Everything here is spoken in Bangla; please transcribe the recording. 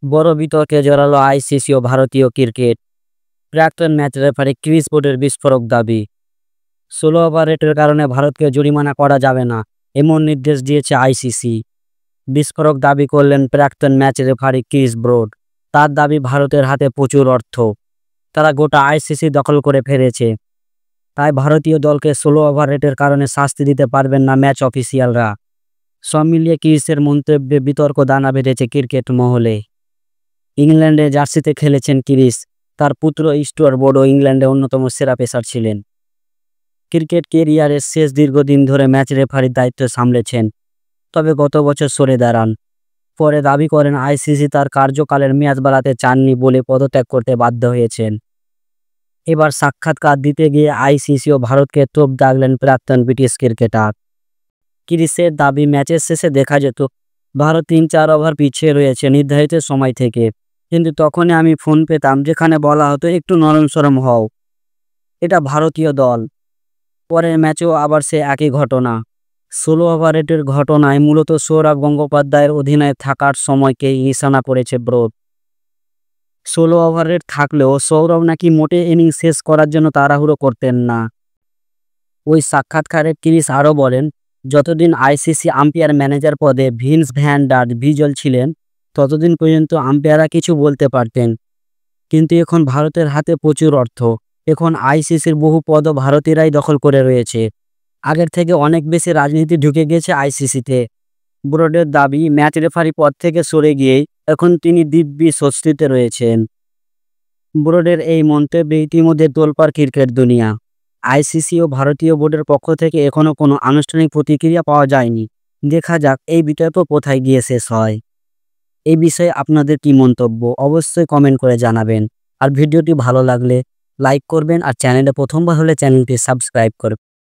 বড় বিতর্কে জড়ালো আইসিসি ও ভারতীয় ক্রিকেট। প্রাক্তন ম্যাচ রেফারি ক্রিস ব্রডের বিস্ফোরক দাবি। 16 ওভার রেটের কারণে ভারতকে জরিমানা করা যাবে না, এমন নির্দেশ দিয়েছে আইসিসি। বিস্ফোরক দাবি করলেন প্রাক্তন ম্যাচ রেফারি ক্রিস ব্রড। তার দাবি, ভারতের হাতে প্রচুর অর্থ, তারা গোটা আইসিসি দখল করে ফেলেছে। তাই ভারতীয় দলকে 16 ওভার রেটের কারণে শাস্তি দিতে পারবেন না ম্যাচ অফিসিয়ালরা। সব মিলিয়ে ক্রিসের মন্তব্যে বিতর্ক দানা বেঁধেছে ক্রিকেট মহলে। ইংল্যান্ডে জার্সিতে খেলেছেন ক্রিস। তার পুত্র স্টুয়ার্ট ব্রডও ইংল্যান্ডে অন্যতম সেরা পেসার ছিলেন। ক্রিকেট কেরিয়ারের শেষ দীর্ঘদিন ধরে ম্যাচ রেফারির দায়িত্ব সামলেছেন, তবে গত বছর সরে দাঁড়ান। পরে দাবি করেন আইসিসি তার কার্যকালের মেয়াদ বাড়াতে চাননি বলে পদত্যাগ করতে বাধ্য হয়েছেন। এবার সাক্ষাৎকার দিতে গিয়ে আইসিসি ও ভারতকে তোপ দাগলেন প্রাক্তন ব্রিটিশ ক্রিকেটার। ক্রিসের দাবি, ম্যাচের শেষে দেখা যেত ভারত 3-4 ওভার পিছিয়ে রয়েছে নির্ধারিত সময় থেকে, কিন্তু তখনই আমি ফোন পেতাম যেখানে বলা হতো একটু নরম সরম হও, এটা ভারতীয় দল। পরের ম্যাচেও আবার সে একই ঘটনা। 16 ওভার রেটের ঘটনায় মূলত সৌরভ গঙ্গোপাধ্যায়ের অধিনায়ক থাকার সময়কেই নিশানা করেছে ব্রড। 16 ওভার রেট থাকলেও সৌরভ নাকি মোটে ইনিংস শেষ করার জন্য তাড়াহুড়ো করতেন না। ওই সাক্ষাৎকারে ক্রিস আরও বলেন, যতদিন আইসিসি আম্পায়ার ম্যানেজার পদে ভিন্স ভ্যান ডার ভিজল ছিলেন, ততদিন পর্যন্ত আম্পায়াররা কিছু বলতে পারতেন। কিন্তু এখন ভারতের হাতে প্রচুর অর্থ, এখন আইসিসির বহু পদও ভারতীয়রাই দখল করে রয়েছে। আগের থেকে অনেক বেশি রাজনীতি ঢুকে গেছে আইসিসিতে। ব্রডের দাবি, ম্যাচ রেফারি পদ থেকে সরে গিয়েই এখন তিনি দিব্যি স্বস্তিতে রয়েছেন। ব্রডের এই মন্তব্যে ইতিমধ্যে তোলপাড় ক্রিকেট দুনিয়া। আইসিসি ও ভারতীয় বোর্ডের পক্ষ থেকে এখনও কোনো আনুষ্ঠানিক প্রতিক্রিয়া পাওয়া যায়নি। দেখা যাক এই বিতর্ক কোথায় গিয়ে শেষ হয়। এই বিষয়ে আপনাদের কি মন্তব্য অবশ্যই কমেন্ট করে জানাবেন। আর ভিডিওটি ভালো লাগলে লাইক করবেন, আর চ্যানেলে প্রথমবার হলে চ্যানেলটি সাবস্ক্রাইব করবেন।